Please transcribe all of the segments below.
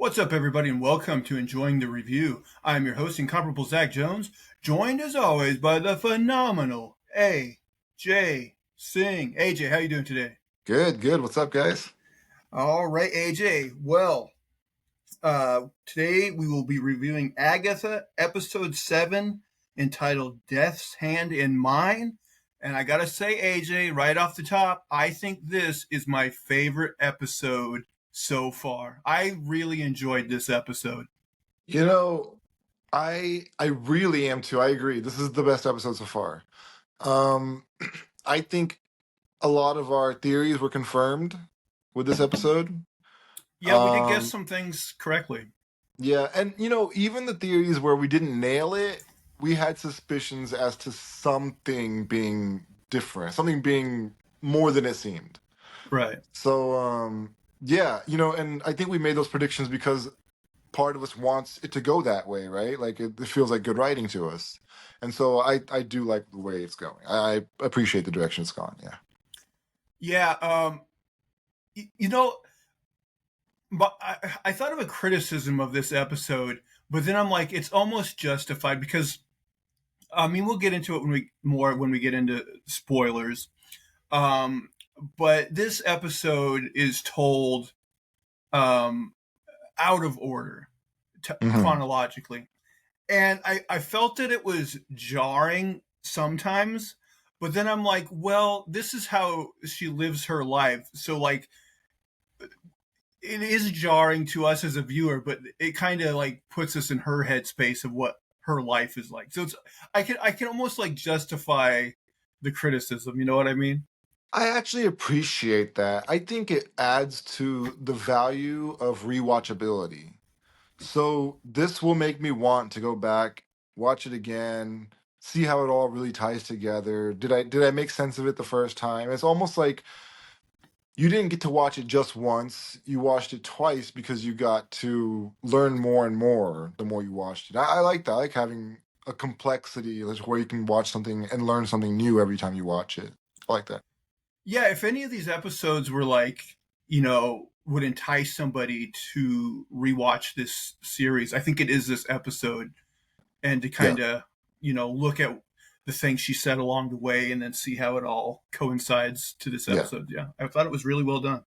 What's up, everybody, and welcome to Enjoying the Review. I'm your host, Incomparable Zach Jones, joined as always by the phenomenal AJ Singh. AJ, how you doing today? Good. What's up, guys? All right, AJ. Well, today we will be reviewing Agatha, episode 7, entitled Death's Hand in Mine. And I gotta say, AJ, right off the top, I think this is my favorite episode so far. I really enjoyed this episode. You know, I really am too. I agree. This is the best episode so far. Um, I think a lot of our theories were confirmed with this episode. Yeah, we did guess Um, some things correctly. yeah, and even the theories where we didn't nail it, we had suspicions as to something being different, something being more than it seemed. Right. So, yeah, and I think we made those predictions because part of us wants it to go that way, right? Like it feels like good writing to us. And so I do like the way it's going. I appreciate the direction it's gone. Yeah. Yeah. You know, but I thought of a criticism of this episode, but then I'm like, it's almost justified because, I mean, we'll get into it when we get into spoilers. Um, but this episode is told um, out of order Hmm. chronologically. And I felt that it was jarring sometimes, but then I'm like, well, this is how she lives her life. So, like, it is jarring to us as a viewer, but it kind of like puts us in her headspace of what her life is like. So I can almost like justify the criticism. You know what I mean? I actually appreciate that. I think it adds to the value of rewatchability. So this will make me want to go back, watch it again, see how it all really ties together. Did I make sense of it the first time? It's almost like you didn't get to watch it just once. You watched it twice because you got to learn more and more the more you watched it. I like that. I like having a complexity where you can watch something and learn something new every time you watch it. I like that. Yeah. If any of these episodes were like, would entice somebody to rewatch this series, I think it is this episode, and to Yeah. kind of look at the things she said along the way and then see how it all coincides to this Yeah. episode. Yeah, I thought it was really well done.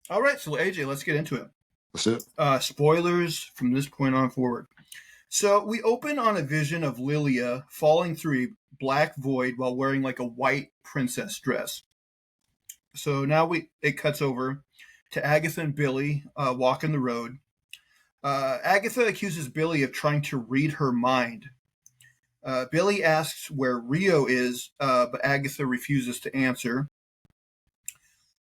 All right, so AJ, let's get into it. That's it. Spoilers from this point on forward. So we open on a vision of Lilia falling through a black void while wearing like a white princess dress. So now it cuts over to Agatha and Billy walking the road. Agatha accuses Billy of trying to read her mind. Billy asks where Rio is, but Agatha refuses to answer.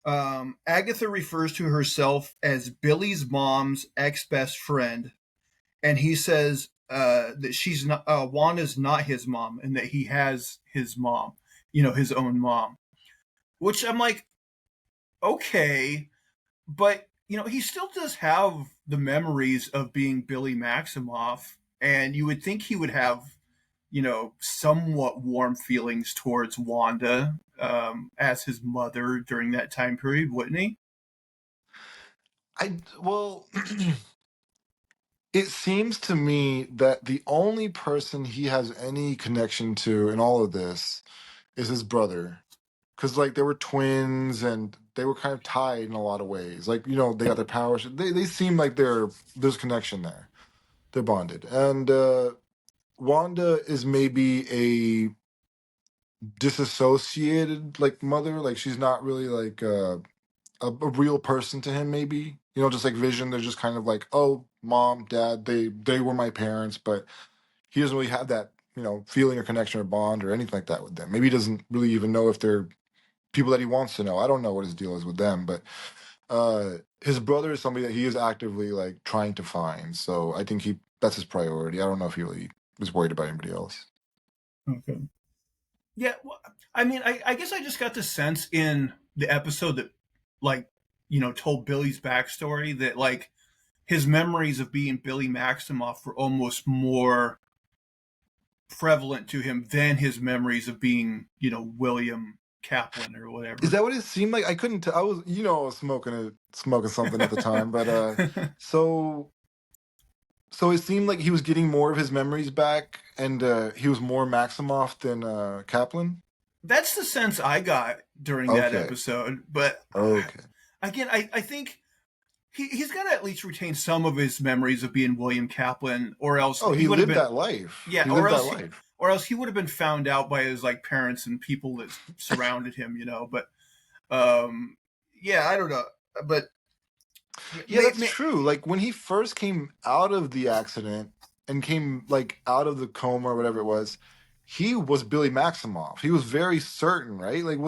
Agatha refers to herself as Billy's mom's ex-best friend, and he says that she's not Wanda's not his mom, and that he has his mom, his own mom. Which I'm like, okay, but he still does have the memories of being Billy Maximoff, and you would think he would have somewhat warm feelings towards Wanda as his mother during that time period, wouldn't he? Well, it seems to me that the only person he has any connection to in all of this is his brother. Because, like, they were twins and they were kind of tied in a lot of ways. Like, they got their powers. They seem like there's connection there. They're bonded. And Wanda is maybe a disassociated, like, mother. Like, she's not really, like, a real person to him, maybe. Just like Vision, they're just kind of like, oh, mom, dad, they were my parents, but he doesn't really have that, feeling or connection or bond or anything like that with them. Maybe he doesn't really even know if they're people that he wants to know. I don't know what his deal is with them, but his brother is somebody that he is actively like trying to find. So I think that's his priority. I don't know if he really was worried about anybody else. Okay. Yeah, well, I mean, I guess I just got the sense in the episode that, like, told Billy's backstory that, like, his memories of being Billy Maximoff were almost more prevalent to him than his memories of being, William Kaplan or Is whatever. that what it seemed like? I couldn't tell. I was, I was smoking something at the time, but so so it seemed like he was getting more of his memories back, and he was more Maximoff than Kaplan. That's the sense I got during that Okay, episode. But okay. again, I think he's got to at least retain some of his memories of being William Kaplan, or else Oh, he he would have lived been, that life. yeah, He lived that life. or else he would have been found out by his like parents and people that surrounded him, you know. But yeah, I don't know, but Yeah, that's true. Like when he first came out of the accident and came like out of the coma or whatever it was, he was Billy Maximoff. He was very certain, right? Like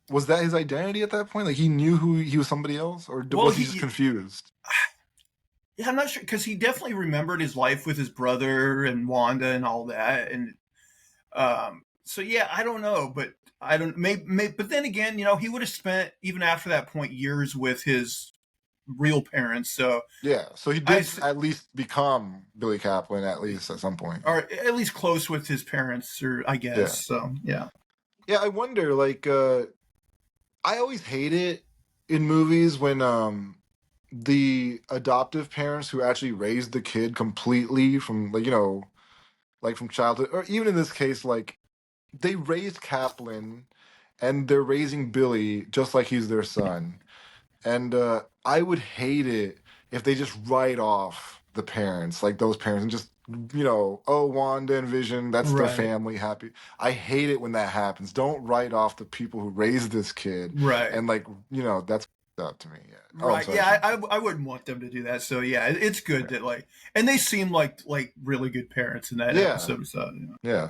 was that his identity at that point? Like he knew who he was somebody else, or well, was he just confused? yeah, I'm not sure because he definitely remembered his life with his brother and Wanda and all that, and so yeah, I don't know, but I don't but then again, you know, he would have spent even after that point years with his real parents, so Yeah, so he I did at least become Billy Kaplan at least at some point. or at least close with his parents, or I guess. Yeah. So yeah, Yeah, I wonder like I always hate it in movies when the adoptive parents who actually raised the kid completely from like like from childhood, or even in this case, like they raised Kaplan and they're raising Billy just like he's their son. And I would hate it if they just write off the parents, like those parents, and just, oh, Wanda and Vision, that's their right, family, happy. I hate it when that happens. Don't write off the people who raised this kid. right, And, like, that's up to me. Yeah. Oh, I'm right. sorry. Yeah, I wouldn't want them to do that. So yeah, it's good Yeah. that like, and they seem like really good parents in that Yeah. episode. So you know. Yeah.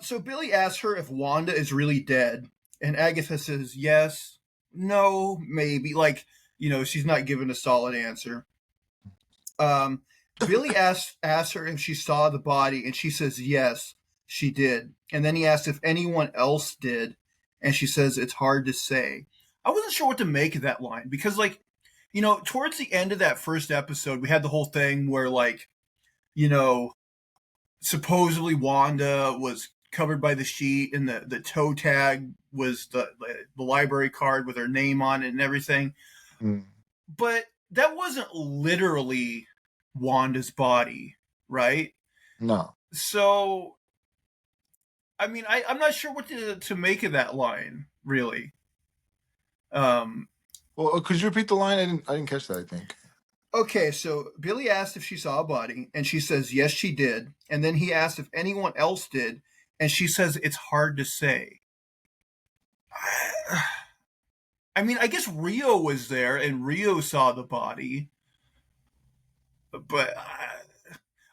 So Billy asks her if Wanda is really dead, and Agatha says yes, no, maybe. Like, you know, she's not given a solid answer. Um, Billy asks her if she saw the body, and she says yes, she did. And then he asks if anyone else did, and she says it's hard to say. I wasn't sure what to make of that line because, like, you know, towards the end of that first episode, we had the whole thing where, like, you know, supposedly Wanda was covered by the sheet, and the toe tag was the library card with her name on it and everything. Mm. But that wasn't literally Wanda's body, right? No. So, I mean, I'm not sure what to make of that line, really. Um, Well, could you repeat the line? I didn't catch that, I think. okay, so Billy asked if she saw a body, and she says yes, she did. And then he asked if anyone else did, and she says it's hard to say. I mean, I guess Rio was there, and Rio saw the body, but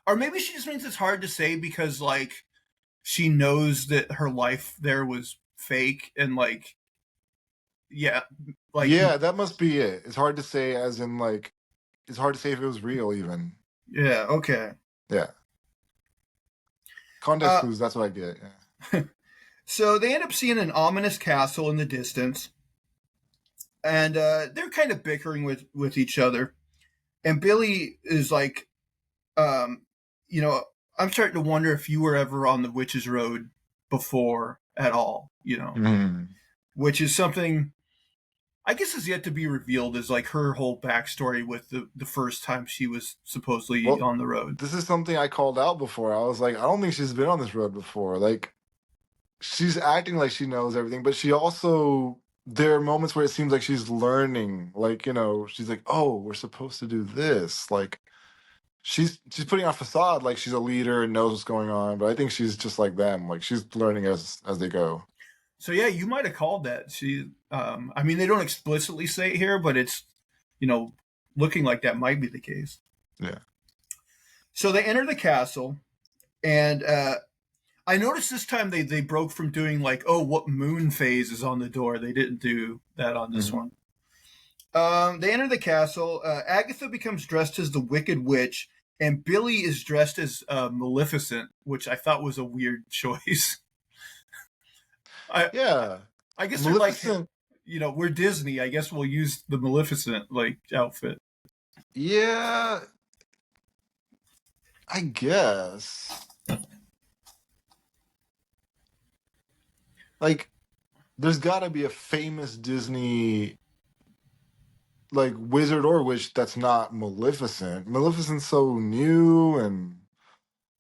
or maybe she just means it's hard to say because like she knows that her life there was fake, and like yeah, like Yeah, that must be it. It's hard to say, as in, like, it's hard to say if it was real, even. yeah, okay. Yeah. Context Uh, clues, that's what I get. Yeah. so they end up seeing an ominous castle in the distance, and they're kind of bickering with each other. And Billy is like, um, you know, I'm starting to wonder if you were ever on the Witches Road before at all, you know, Mhm. which is something I guess is yet to be revealed as like her whole backstory with the first time she was supposedly Well, on the road. this is something I called out before. I was like, I don't think she's been on this road before. Like, she's acting like she knows everything, but she also, there are moments where it seems like she's learning. Like, she's like, oh, we're supposed to do this. Like, she's putting on a facade like she's a leader and knows what's going on, but I think she's just like them. Like, she's learning as they go. So yeah, you might have called that. She, I mean, they don't explicitly say it here, but it's, you know, looking like that might be the case. Yeah. So they enter the castle, and I noticed this time they broke from doing like, oh, what moon phase is on the door. They didn't do that on this Mhm. one. They enter the castle. Agatha becomes dressed as the Wicked Witch, and Billy is dressed as Maleficent, which I thought was a weird choice. I Yeah. I guess they're like, Maleficent. you know, we're Disney. I guess we'll use the Maleficent like outfit. Yeah, I guess. Like, there's got to be a famous Disney like wizard or witch that's not Maleficent. Maleficent's so new and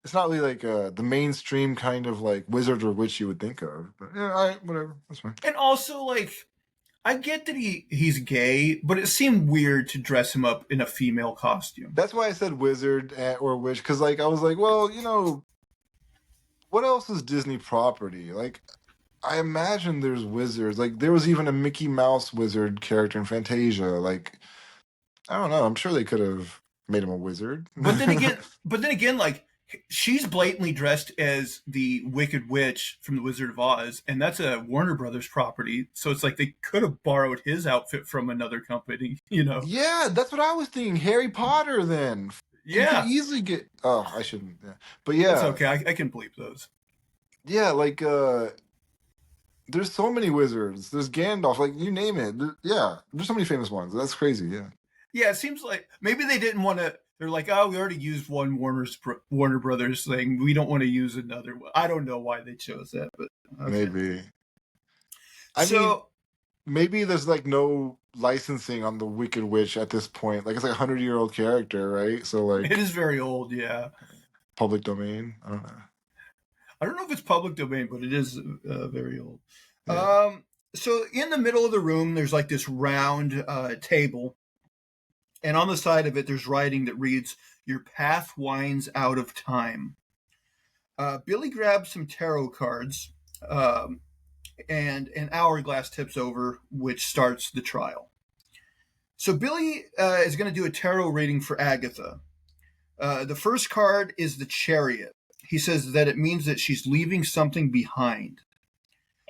it's not really like the mainstream kind of like wizard or witch you would think of. But yeah, all right, whatever, that's fine. And also, like, I get that he's gay, but it seemed weird to dress him up in a female costume. That's why I said wizard or witch because like I was like, well, what else is Disney property? Like I imagine there's wizards. Like there was even a Mickey Mouse wizard character in Fantasia. Like I don't know. I'm sure they could have made him a wizard. But then again, like, she's blatantly dressed as the Wicked Witch from The Wizard of Oz, and that's a Warner Brothers property. So it's like they could have borrowed his outfit from another company, you know? Yeah, that's what I was thinking. Harry Potter. Then you could Yeah, easily get. Oh, I shouldn't. Yeah. But it's yeah, okay. I can bleep those. yeah. Like there's so many wizards. There's Gandalf. Like you name it. Yeah, there's so many famous ones. That's crazy. Yeah. Yeah, it seems like maybe they didn't want to. They're like, oh, we already used one Warner Brothers thing. We don't want to use another one. I don't know why they chose that, but okay. Maybe. I mean, So maybe there's like no licensing on the Wicked Witch at this point. Like it's like 100-year-old character, right? So it like is very old. Yeah, public domain. I don't know. I don't know if it's public domain, but it is very old. Yeah. So in the middle of the room, there's like this round table, and on the side of it, there's writing that reads, "Your path winds out of time." Billy grabs some tarot cards, um, and an hourglass tips over, which starts the trial. So Billy is going to do a tarot reading for Agatha. The first card is the Chariot. He says that it means that she's leaving something behind.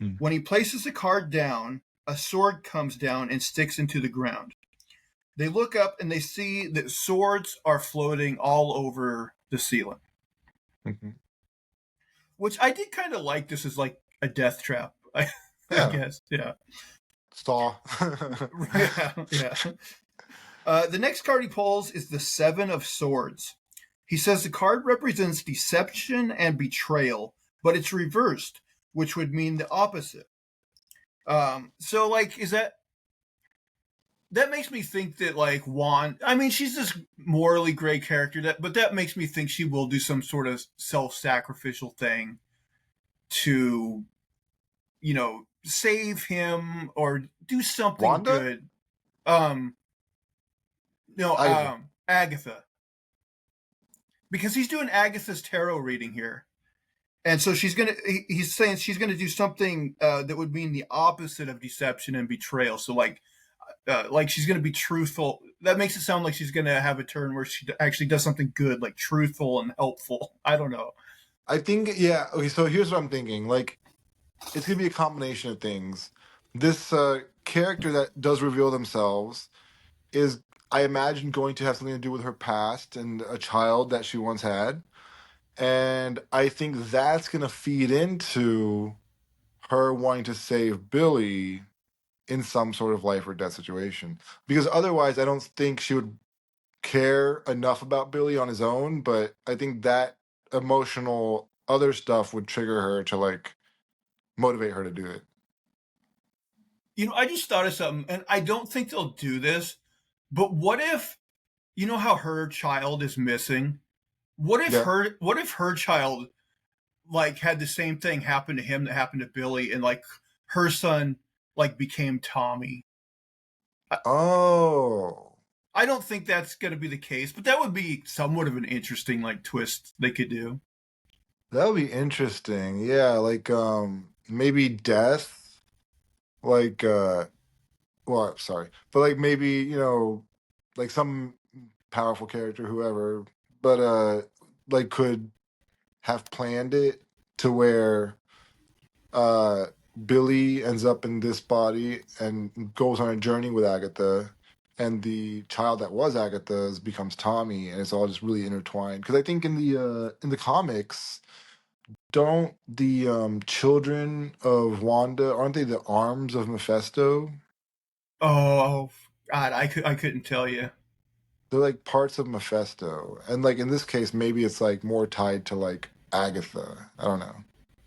Hmm. When he places the card down, a sword comes down and sticks into the ground. They look up and they see that swords are floating all over the ceiling, Mm-hmm. which I did kind of like. This is like a death trap, I Yeah. guess. Yeah. Saw. Yeah. Yeah. The next card he pulls is the Seven of Swords. He says the card represents deception and betrayal, but it's reversed, which would mean the opposite. So like, is that makes me think that like Wand? I mean, she's this morally gray character, but that makes me think she will do some sort of self-sacrificial thing to, save him or do something Wanda? good. Um, no, Agatha. Agatha, because he's doing Agatha's tarot reading here. And so he's saying she's gonna do something that would mean the opposite of deception and betrayal. So like she's gonna be truthful. That makes it sound like she's gonna have a turn where she actually does something good, like truthful and helpful. I don't know. I think yeah. Okay, so here's what I'm thinking. Like it's gonna be a combination of things. This character that does reveal themselves is, I imagine, going to have something to do with her past and a child that she once had. And I think that's going to feed into her wanting to save Billy in some sort of life or death situation. Because otherwise, I don't think she would care enough about Billy on his own. But I think that emotional other stuff would trigger her to like motivate her to do it. I just thought of something, and I don't think they'll do this. But what if how her child is missing? Yeah. What if her child like had the same thing happen to him that happened to Billy, and like her son like became Tommy? I, Oh, I don't think that's going to be the case, but that would be somewhat of an interesting like twist they could do. that would be interesting. Yeah, like maybe death, like well, sorry, but like maybe like some powerful character, whoever, but like could have planned it to where uh Billy ends up in this body and goes on a journey with Agatha, and the child that was Agatha's becomes Tommy, and it's all just really intertwined. Because I think in the comics, don't the children of Wanda, aren't they the arms of Mephisto? Oh God, I couldn't tell you. They're like parts of Mephisto, and like in this case, maybe it's like more tied to like Agatha. I don't know.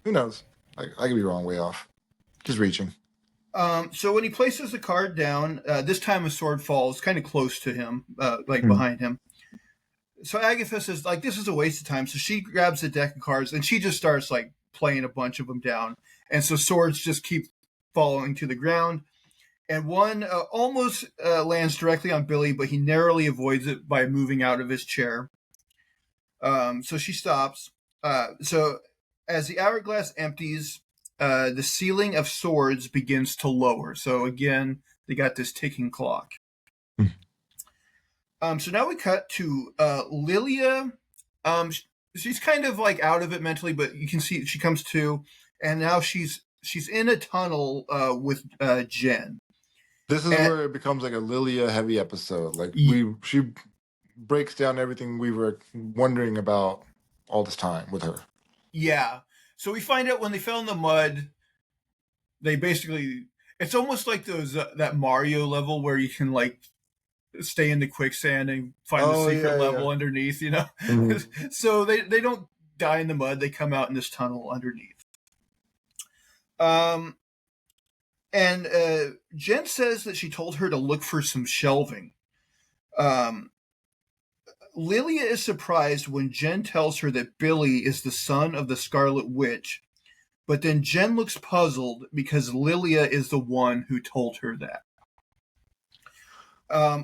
Who knows? Like I could be wrong, way off. Just reaching. So when he places the card down, this time a sword falls kind of close to him, like Hmm. behind him. So Agatha says, like, this is a waste of time. So she grabs a deck of cards and she just starts like playing a bunch of them down. And so swords just keep falling to the ground. And one almost lands directly on Billy, but he narrowly avoids it by moving out of his chair. So she stops. So as the hourglass empties, the ceiling of swords begins to lower. So again, they got this ticking clock. So now we cut to Lilia. She's kind of like out of it mentally, but you can see she comes to, and now she's in a tunnel with Jen. This is And where it becomes like a Lilia heavy episode. Like she breaks down everything we were wondering about all this time with her. yeah, so we find out when they fell in the mud, they basically it's almost like those that Mario level where you can like stay in the quicksand and find the Oh secret yeah, level yeah. underneath, you know. Mhm. So they don't die in the mud; they come out in this tunnel underneath. Um, and Jen says that she told her to look for some shelving. Um, Lilia is surprised when Jen tells her that Billy is the son of the Scarlet Witch, but then Jen looks puzzled because Lilia is the one who told her that.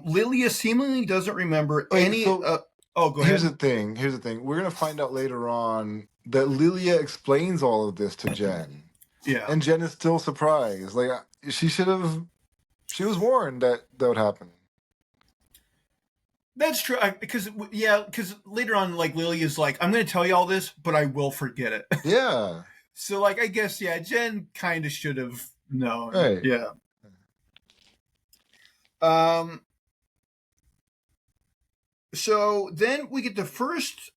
Lilia seemingly doesn't remember Wait, any. so Oh, go here's ahead. the thing. Here's the thing. We're gonna find out later on that Lilia explains all of this to Jen, Yeah, and Jen is still surprised. Like she should have. She was warned that that would happen. that's true. Because later on, like Lilia's like, I'm going to tell you all this, but I will forget it. Yeah. So, like, I guess Jen kind of should have known. Right. Yeah. Um. So then we get the first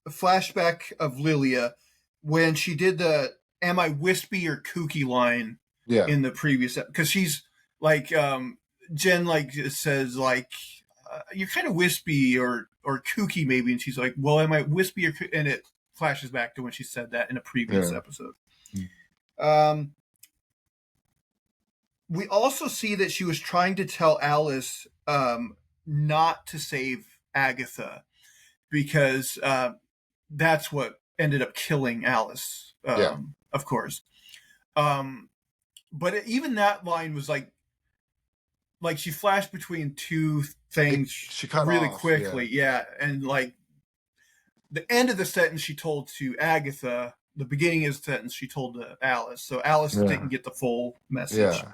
flashback of Lilia when she did the "Am I wispy or kooky" line Yeah. in the previous because she's like Jen like says like you're kind of wispy or kooky maybe, and she's like, well, am I wispy or and it flashes back to when she said that in a previous Yeah. episode. Um, we also see that she was trying to tell Alice not to save Agatha because that's what ended up killing Alice, Yeah. of course. Um, but even that line was like she flashed between two things She cut really off. Yeah. quickly, yeah, and like the end of the sentence she told to Agatha, the beginning of the sentence she told to Alice, so Alice Yeah. didn't get the full message. Yeah.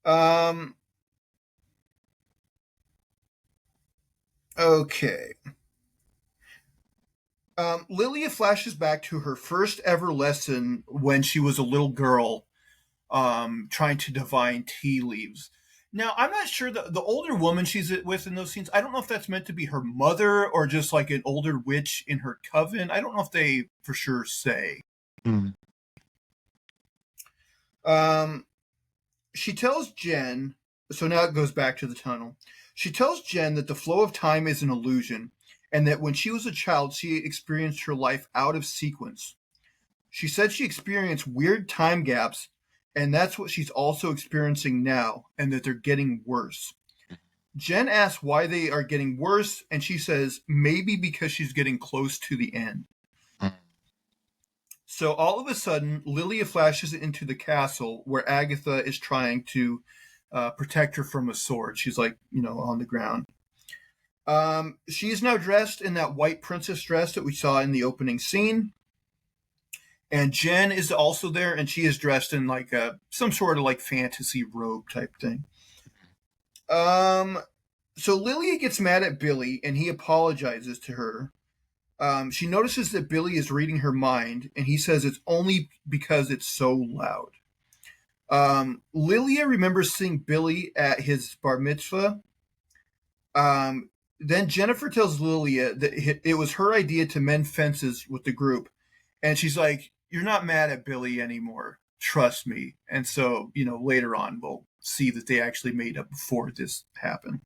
Um, okay. Lilia flashes back to her first ever lesson when she was a little girl, trying to divine tea leaves. Now, I'm not sure the older woman she's with in those scenes, I don't know if that's meant to be her mother or just like an older witch in her coven. I don't know if they for sure say. Mm. Um, she tells Jen, so now it goes back to the tunnel. She tells Jen that the flow of time is an illusion and that when she was a child, she experienced her life out of sequence. She said she experienced weird time gaps, and that's what she's also experiencing now, and that they're getting worse. Jen asks why they are getting worse, and she says maybe because she's getting close to the end. Mm. So all of a sudden, Lilia flashes into the castle where Agatha is trying to protect her from a sword. She's like, on the ground. She's now dressed in that white princess dress that we saw in the opening scene. And Jen is also there, and she is dressed in like some sort of like fantasy robe type thing. Um, so Lilia gets mad at Billy, and he apologizes to her. She notices that Billy is reading her mind, and he says it's only because it's so loud. Lilia remembers seeing Billy at his bar mitzvah. Then Jennifer tells Lilia that it was her idea to mend fences with the group, and she's like, "You're not mad at Billy anymore. Trust me." And so, later on, we'll see that they actually made up before this happened.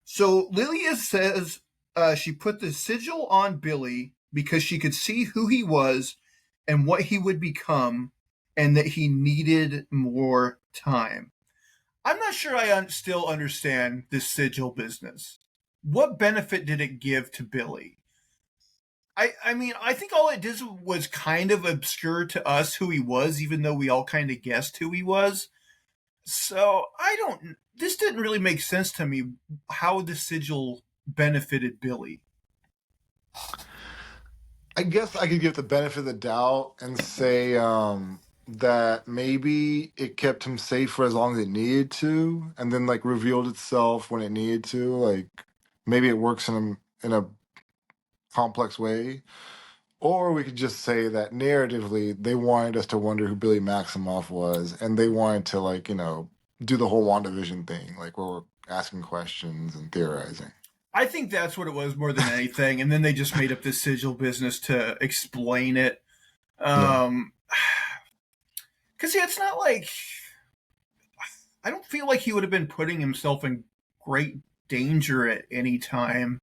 So Lilia says she put the sigil on Billy because she could see who he was and what he would become, and that he needed more time. I'm not sure I still understand this sigil business. What benefit did it give to Billy? I mean, I think all it did was kind of obscure to us who he was, even though we all kind of guessed who he was. So I don't. This didn't really make sense to me how the sigil benefited Billy. I guess I could give the benefit of the doubt and say that maybe it kept him safe for as long as it needed to, and then like revealed itself when it needed to. Like maybe it works in a complex way, or we could just say that narratively they wanted us to wonder who Billy Maximoff was, and they wanted to like do the whole WandaVision thing, like where we're asking questions and theorizing. I think that's what it was more than anything, and then they just made up this sigil business to explain it. Yeah. Because yeah, it's not like I don't feel like he would have been putting himself in great danger at any time.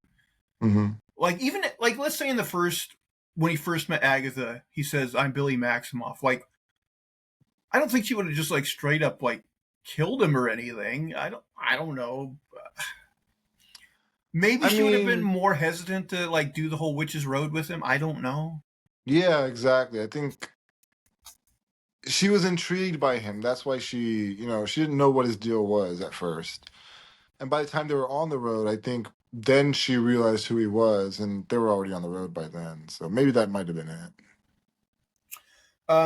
Mm-hmm. Like even like let's say in the first when he first met Agatha, he says, "I'm Billy Maximoff." Like I don't think she would have just like straight up like killed him or anything. I don't know. Maybe I she would have been mean, more hesitant to like do the whole witch's road with him. I don't know. yeah, exactly. I think she was intrigued by him. That's why she didn't know what his deal was at first. And by the time they were on the road, I think then she realized who he was, and they were already on the road by then. So maybe that might have been it.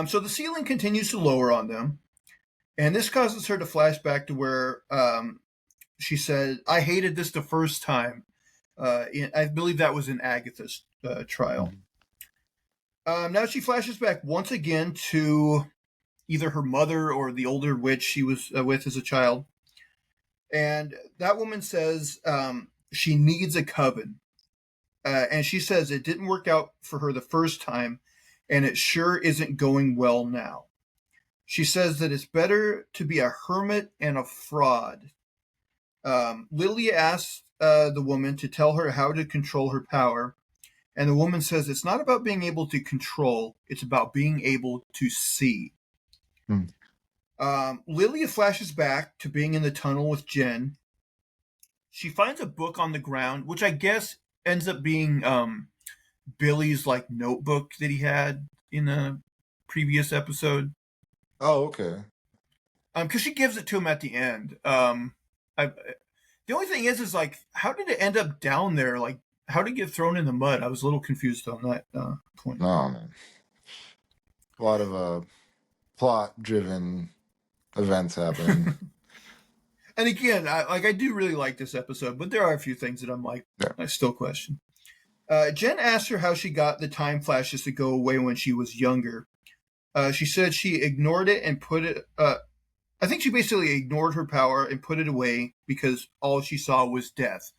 So the ceiling continues to lower on them, and this causes her to flash back to where she said, "I hated this the first time." I believe that was in Agatha's trial. Mhm. Now she flashes back once again to either her mother or the older witch she was with as a child. And that woman says she needs a coven. And she says it didn't work out for her the first time, and it sure isn't going well now. She says that it's better to be a hermit and a fraud. Lilia asks the woman to tell her how to control her power, and the woman says it's not about being able to control, it's about being able to see. Hmm. Lilia flashes back to being in the tunnel with Jen. She finds a book on the ground, which I guess ends up being Billy's like notebook that he had in a previous episode. Oh, okay. Because she gives it to him at the end. I, the only thing is like, how did it end up down there? Like, how did it get thrown in the mud? I was a little confused on that point. No, man. A lot of plot-driven events happening. And again, I do really like this episode, but there are a few things that I'm like, Yeah. I still question. Jen asked her how she got the time flashes to go away when she was younger. She said she ignored it and put it. I think she basically ignored her power and put it away because all she saw was death.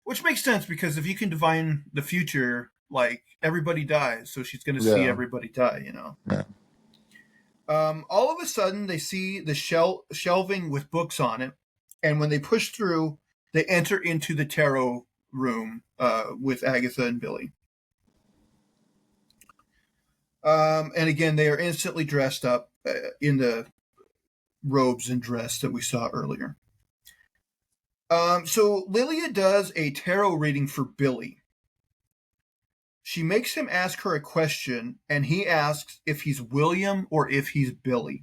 Which makes sense because if you can divine the future, like everybody dies, so she's going to see Yeah. everybody die, you know. Yeah. All of a sudden, they see the shelving with books on it, and when they push through, they enter into the tarot room with Agatha and Billy. And again, they are instantly dressed up in the robes and dress that we saw earlier. So Lilia does a tarot reading for Billy. She makes him ask her a question, and he asks if he's William or if he's Billy.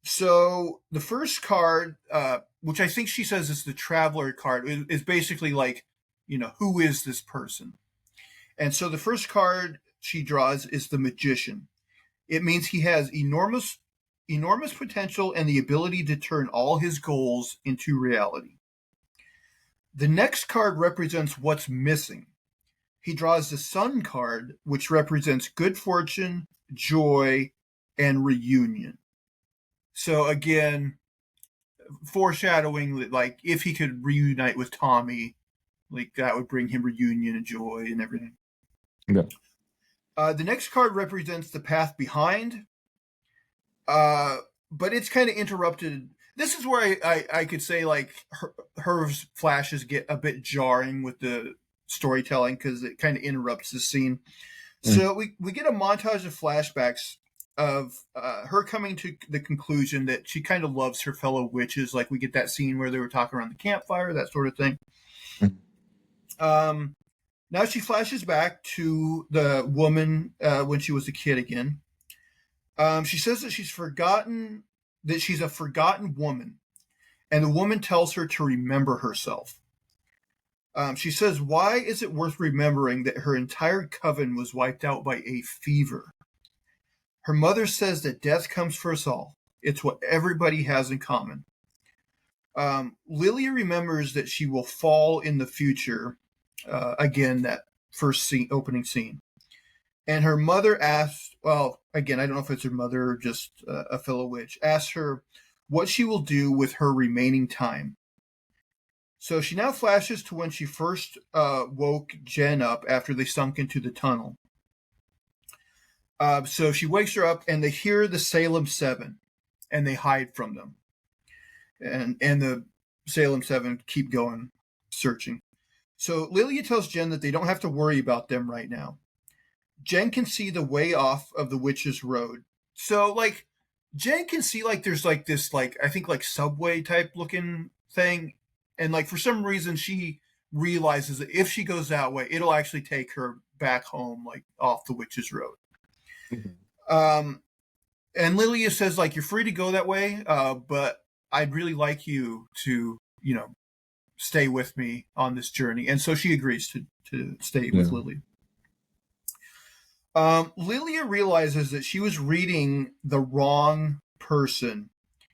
So the first card, which I think she says is the Traveler card, is basically like, who is this person? And so the first card she draws is the Magician. It means he has enormous potential and the ability to turn all his goals into reality. The next card represents what's missing. He draws the Sun card, which represents good fortune, joy, and reunion. So again, foreshadowing that like if he could reunite with Tommy, like that would bring him reunion and joy and everything. Yeah. The next card represents the path behind, but it's kind of interrupted. This is where I could say like her flashes get a bit jarring with the storytelling because it kind of interrupts the scene. Mm. So we get a montage of flashbacks of her coming to the conclusion that she kind of loves her fellow witches. Like we get that scene where they were talking around the campfire, that sort of thing. Um, Now she flashes back to the woman when she was a kid again. She says that she's a forgotten woman, and the woman tells her to remember herself. She says, "Why is it worth remembering that her entire coven was wiped out by a fever?" Her mother says that death comes for us all. It's what everybody has in common. Lilia remembers that she will fall in the future. Again, that first scene, opening scene. And her mother asks, well, again, I don't know if it's her mother or just a fellow witch, asks her what she will do with her remaining time. So she now flashes to when she first woke Jen up after they sunk into the tunnel. So she wakes her up and they hear the Salem Seven and they hide from them. And the Salem Seven keep going, searching. So Lilia tells Jen that they don't have to worry about them right now. Jen can see the way off of the witch's road. So like Jen can see like there's like this like I think like subway type looking thing. And like for some reason she realizes that if she goes that way, it'll actually take her back home, like off the witch's road. Mm-hmm. And Lilia says like you're free to go that way, but I'd really like you to, stay with me on this journey. And so she agrees to stay with Yeah. Lilia. Lilia realizes that she was reading the wrong person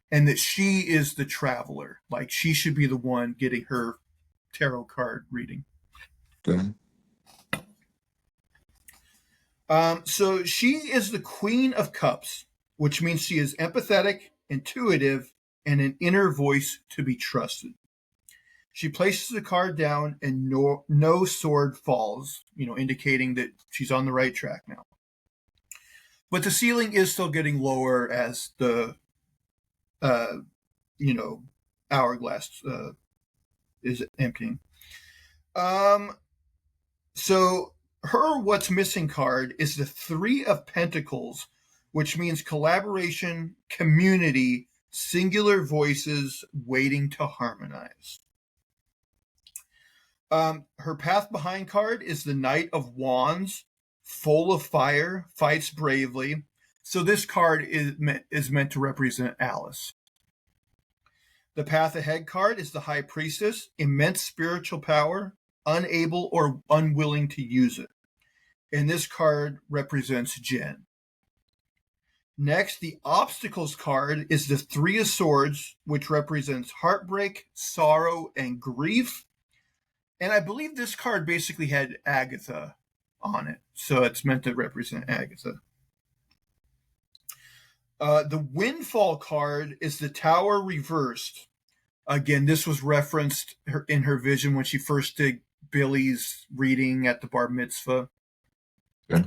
and that she is the traveler. Like she should be the one getting her tarot card reading. Okay. So she is the Queen of Cups, which means she is empathetic, intuitive, and an inner voice to be trusted. She places the card down and no sword falls, indicating that she's on the right track now. But the ceiling is still getting lower as the uh, hourglass is emptying. So her what's missing card is the Three of Pentacles, which means collaboration, community, singular voices waiting to harmonize. Her path behind card is the Knight of Wands, full of fire, fights bravely. So this card is meant to represent Alice. The path ahead card is the High Priestess, immense spiritual power, unable or unwilling to use it. And this card represents Jen. Next, the obstacles card is the Three of Swords, which represents heartbreak, sorrow, and grief. And I believe this card basically had Agatha on it. So it's meant to represent Agatha. The Windfall card is the Tower reversed. Again, this was referenced in her vision when she first did Billy's reading at the bar mitzvah. Yeah.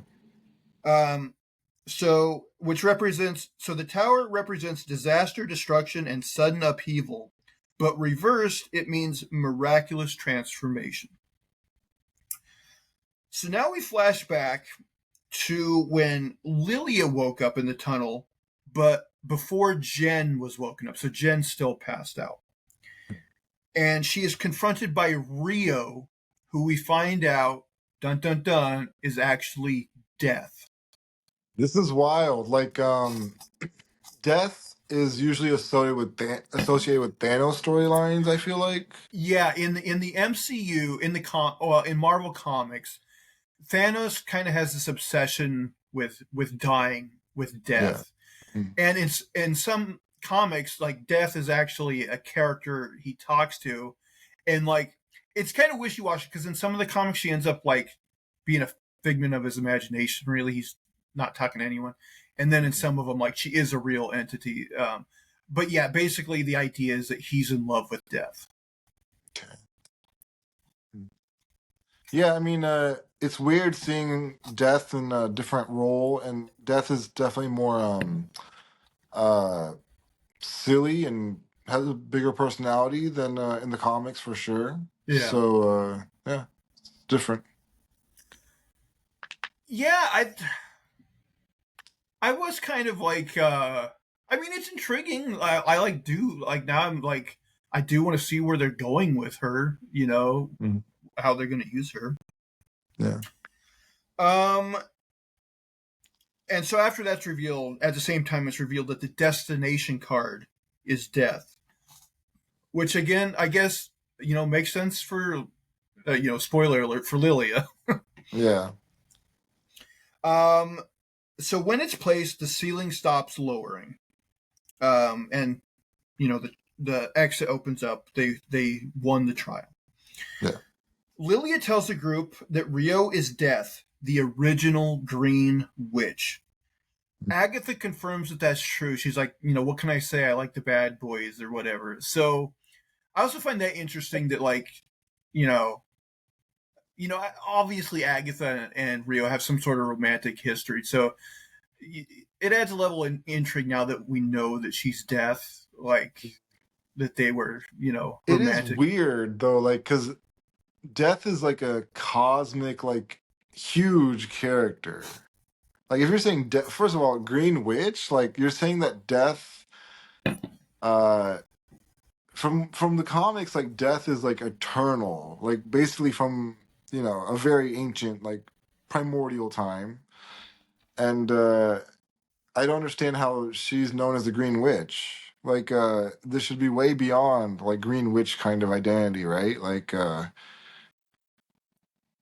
So the Tower represents disaster, destruction, and sudden upheaval. But reversed, it means miraculous transformation. So now we flash back to when Lilia woke up in the tunnel, but before Jen was woken up. So Jen's still passed out. And she is confronted by Rio, who we find out, dun dun dun, is actually Death. This is wild. Like, death is usually associated with Thanos storylines. I feel like. Yeah, in the MCU, in Marvel Comics, Thanos kind of has this obsession with dying, with Yeah. death. Mm. And in some comics, like Death is actually a character he talks to, and like it's kind of wishy-washy because in some of the comics she ends up like being a figment of his imagination. Really, he's not talking to anyone. And then in some of them, like she is a real entity. But yeah, basically the idea is that he's in love with Death. Okay. Yeah, I mean, it's weird seeing Death in a different role, and Death is definitely more uh, silly and has a bigger personality than in the comics for sure. Yeah. So, yeah. different. Yeah, I was kind of like, I mean, it's intriguing. I like do like now. I'm like, I do want to see where they're going with her. You know, Mhm. how they're going to use her. Yeah. Um, and so after that's revealed, at the same time, it's revealed that the destination card is death, which again, I guess makes sense for spoiler alert for Lilia. Yeah. Um, so when it's placed, the ceiling stops lowering, and the exit opens up. They won the trial. Yeah. Lilia tells the group that Rio is Death, the original Green Witch. Agatha confirms that that's true. She's like, what can I say? I like the bad boys or whatever. So I also find that interesting that like, you know, obviously Agatha and Rio have some sort of romantic history. So it adds a level of intrigue now that we know that she's Death, like that they were, It is romantic. weird though, like, because Death is like a cosmic, like, huge character. Like, if you're saying Death, first of all, Green Witch, like, you're saying that Death, uh, from the comics, like, Death is like eternal, like, basically from a very ancient, like, primordial time, and I don't understand how she's known as the Green Witch. Like, this should be way beyond like Green Witch kind of identity, right? Like,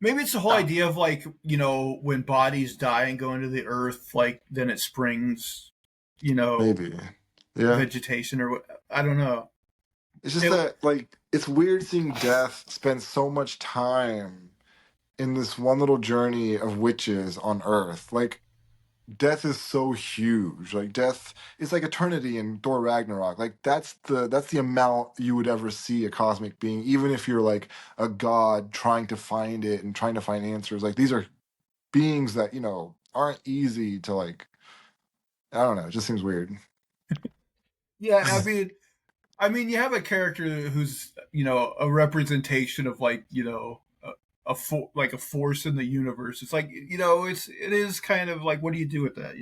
Maybe it's the whole idea of like, when bodies die and go into the earth, like then it springs, you know, maybe, yeah. vegetation or what. I don't know. It's just It, that, like, it's weird seeing Death spend so much time in this one little journey of witches on Earth. Like, Death is so huge. Like, Death is like eternity in Thor Ragnarok. Like, that's the amount you would ever see a cosmic being, even if you're like a god trying to find it and trying to find answers. Like, these are beings that, aren't easy to, like, I don't know, it just seems weird. yeah, I mean, you have a character who's a representation of like like a force in the universe. It's like it is kind of like what do you do with that?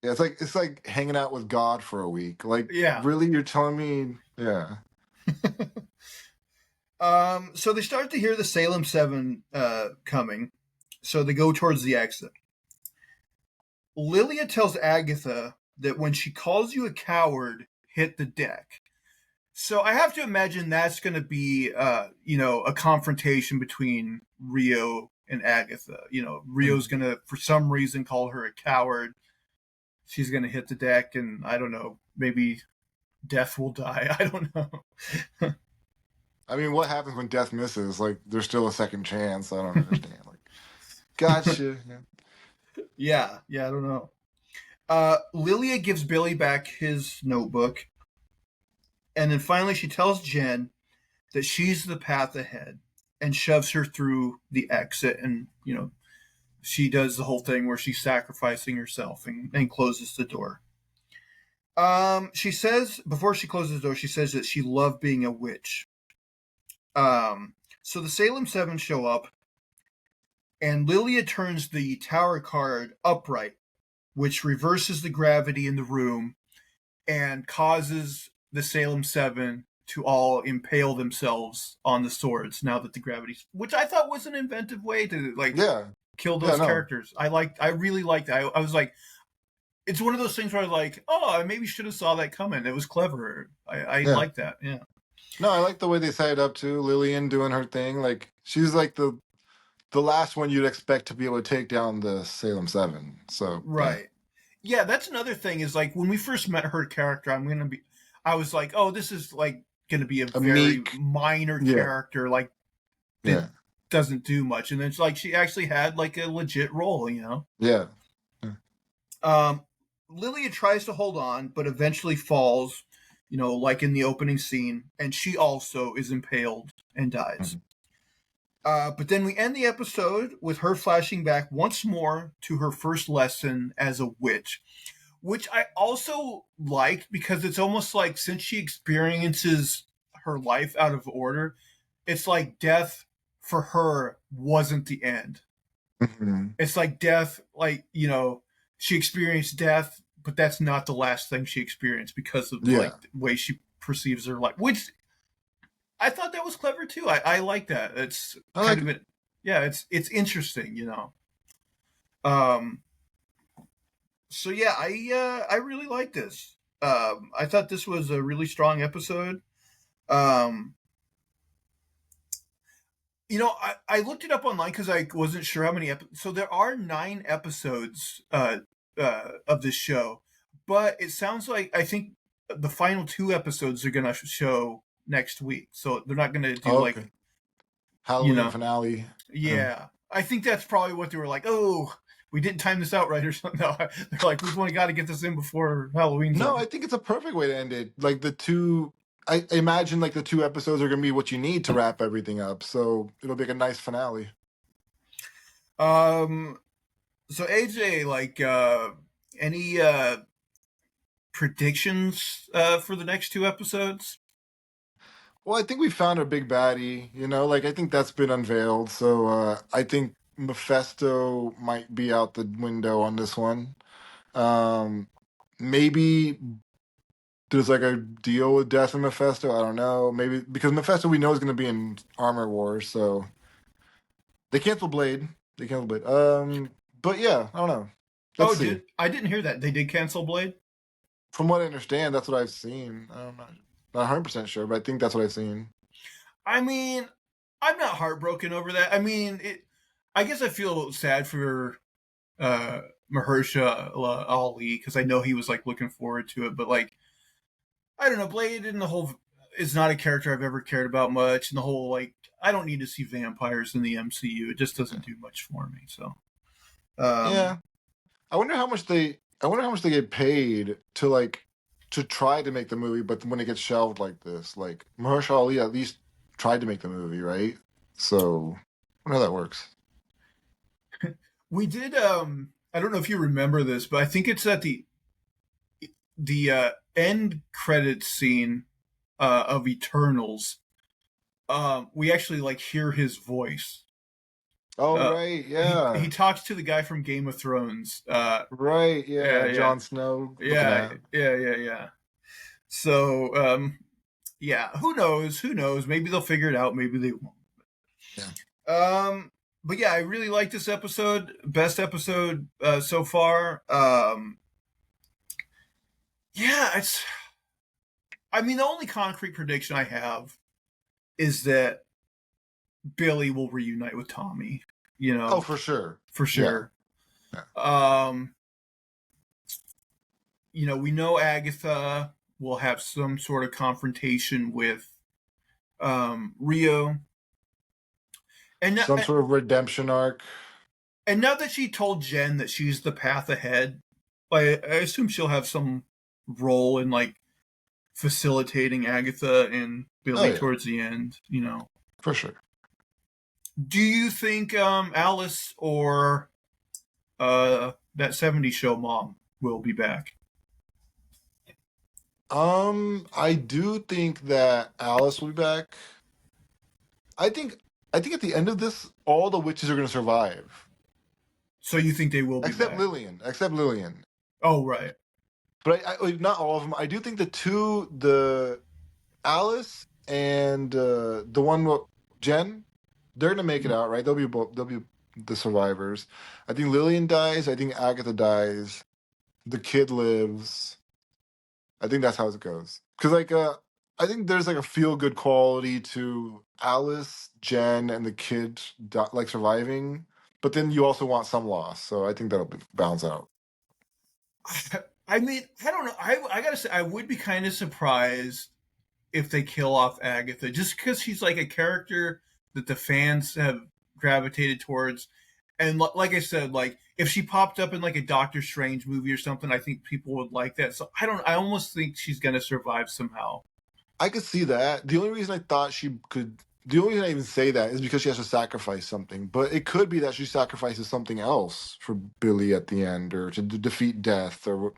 Yeah, it's like hanging out with God for a week. Like, Yeah. really, you're telling me? Yeah, So they start to hear the Salem 7 coming, so they go towards the exit. Lilia tells Agatha that when she calls you a coward, hit the deck. So I have to imagine that's going to be, a confrontation between Rio and Agatha. Rio's going to, for some reason, call her a coward. She's going to hit the deck, and I don't know, maybe Death will die. I don't know. I mean, what happens when Death misses? Like, there's still a second chance. I don't understand. Like, gotcha. Yeah. Yeah, I don't know. Lilia gives Billy back his notebook, and then finally she tells Jen that she's the path ahead and shoves her through the exit. And, she does the whole thing where she's sacrificing herself and closes the door. She says, before she closes the door, she says that she loved being a witch. So the Salem 7 show up, and Lilia turns the tower card upright, which reverses the gravity in the room and causes the Salem 7 to all impale themselves on the swords now that the gravity, which I thought was an inventive way to like Yeah. kill Yeah. those No. characters. I really liked that. I was like, it's one of those things where I was like, oh, I maybe should have saw that coming. It was clever. I Yeah. like that. Yeah. No, I like the way they set it up too. Lillian doing her thing. Like, she's like the last one you'd expect to be able to take down the Salem 7. So yeah. Right. Yeah, that's another thing is like when we first met her character, I was like, oh, this is like gonna be a A very meek. minor Yeah. character, like that Yeah. doesn't do much. And then it's like she actually had like a legit role. Yeah. Yeah. Um Lilia tries to hold on, but eventually falls, like in the opening scene, and she also is impaled and dies. Mhm. But then we end the episode with her flashing back once more to her first lesson as a witch, which I also liked because it's almost like since she experiences her life out of order, it's like death for her wasn't the end. Hmm. It's like death, like, she experienced death, but that's not the last thing she experienced because of Yeah, like the way she perceives her life, which I thought that was clever too. I like that. It's I kind like of it. it. Yeah, it's interesting. Um, so yeah, I really like this. I thought this was a really strong episode. Um, I looked it up online because I wasn't sure how many episodes. So there are 9 episodes of this show, but it sounds like I think the final 2 episodes are gonna show next week. So they're not gonna do Oh, okay. like you Halloween know, finale. Yeah. yeah. I think that's probably what they were like. Oh, we didn't time this out right or something. No, they're like, we've only got to get this in before Halloween's No, over. I think it's a perfect way to end it. Like the two, I imagine like the 2 episodes are gonna be what you need to wrap everything up. So it'll be like a nice finale. Um, so AJ, like, any predictions for the next 2 episodes? Well, I think we found our big baddie. Like I think that's been unveiled. So I think Mephisto might be out the window on this one. Um, Maybe there's like a deal with Death and Mephisto. I don't know. Maybe because Mephisto we know is going to be in Armor Wars, so they canceled Blade. They canceled Blade. But yeah, I don't know. Let's Oh, see. did I didn't hear that they did cancel Blade? From what I understand, that's what I've seen. I'm not 100% sure, but I think that's what I've seen. I mean, I'm not heartbroken over that. I mean, I guess I feel sad for uh, Mahershala Ali because I know he was like looking forward to it, but like I don't know, Blade and the whole is not a character I've ever cared about much, and the whole like I don't need to see vampires in the MCU. It just doesn't do much for me. So, um, Yeah, I wonder how much they get paid to to try to make the movie, but when it gets shelved like this, like Mahershala Ali at least tried to make the movie, right? So I wonder how that works. we did. I don't know if you remember this, but I think it's at the end credit scene of Eternals. We actually like hear his voice. Oh Uh, right, he yeah, talks to the guy from Game of Thrones. right, Yeah, yeah. yeah, Jon Snow looking yeah, at. yeah. So, yeah, who knows? Who knows? Maybe they'll figure it out. Maybe they won't. Yeah. But yeah, I really like this episode. Best episode so far. Yeah, it's. I mean, the only concrete prediction I have is that Billy will reunite with Tommy. Oh, for sure. For Yeah, sure. yeah. Um, we know Agatha will have some sort of confrontation with Rio, and Some sort of redemption arc. and now that she told Jen that she's the path ahead, I assume she'll have some role in like facilitating Agatha and Oh Billy yeah, towards the end. for sure. Do you think Alice or that '70s show mom will be back? I do think that Alice will be back. I think I think at the end of this, all the witches are going to survive, So you think they will be except back? Lillian. Except Lillian, Oh, right. but not all of them. I do think the Alice and the one Jen, they're going to make it out, right? They'll be both. They'll be the survivors. I think Lillian dies. I think Agatha dies. The kid lives. I think that's how it goes. Because I think there's like a feel good quality to Alice, Jen, and the kid like surviving, but then you also want some loss. So I think that'll balance out. I mean, I don't know. I gotta say, I would be kind of surprised if they kill off Agatha, just because she's like a character that the fans have gravitated towards. And like I said, like if she popped up in like a Doctor Strange movie or something, I think people would like that. So I don't. I almost think she's gonna survive somehow. I could see that. The only reason I thought she could, the only reason I even say that is because she has to sacrifice something. But it could be that she sacrifices something else for Billy at the end, or to defeat Death, or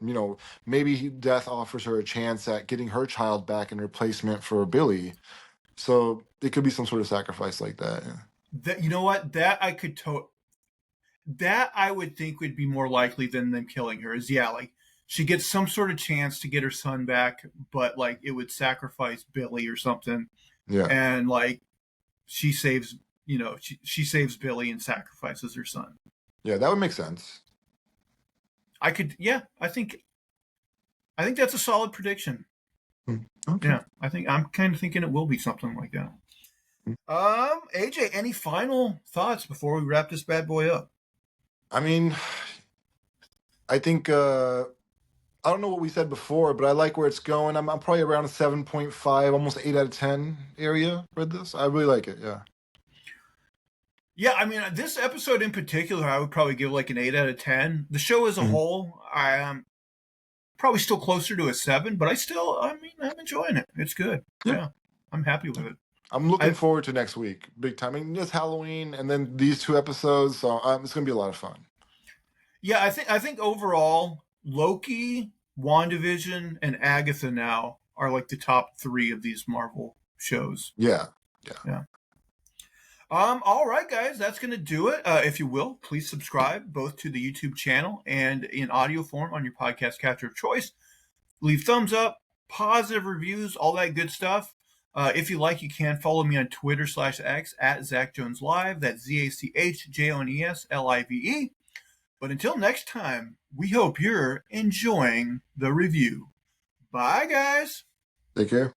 maybe Death offers her a chance at getting her child back in replacement for Billy. So it could be some sort of sacrifice like that. Yeah. That, you know what? That I would think would be more likely than them killing her. Is, yeah, like she gets some sort of chance to get her son back, but like it would sacrifice Billy or something, Yeah. and like she saves, she saves Billy and sacrifices her son. Yeah, that would make sense. Yeah, I think that's a solid prediction. Hmm. Okay. Yeah, I think I'm kind of thinking it will be something like that. AJ, any final thoughts before we wrap this bad boy up? I mean, I think I don't know what we said before, but I like where it's going. I'm probably around a 7.5, almost 8 out of 10 area for this. I really like it. Yeah. Yeah, I mean, this episode in particular, I would probably give like an 8 out of 10. The show as a Mhm. whole, I am probably still closer to a 7, but I mean, I'm enjoying it. It's good. Yeah. Yeah, I'm happy with it. I'm looking I forward to next week. Big time. I mean, it's Halloween and then these two episodes. So it's going to be a lot of fun. Yeah, I think overall, Loki, WandaVision, and Agatha now are like the top three of these Marvel shows. Yeah. Yeah. Yeah. All right, guys, that's going to do it. If you will, please subscribe both to the YouTube channel and in audio form on your podcast catcher of choice. Leave thumbs up, positive reviews, all that good stuff. If you like, you can follow me on Twitter/X at Zach Jones Live. That's ZachJonesLive. But until next time, we hope you're enjoying the review. Bye, guys. Take care.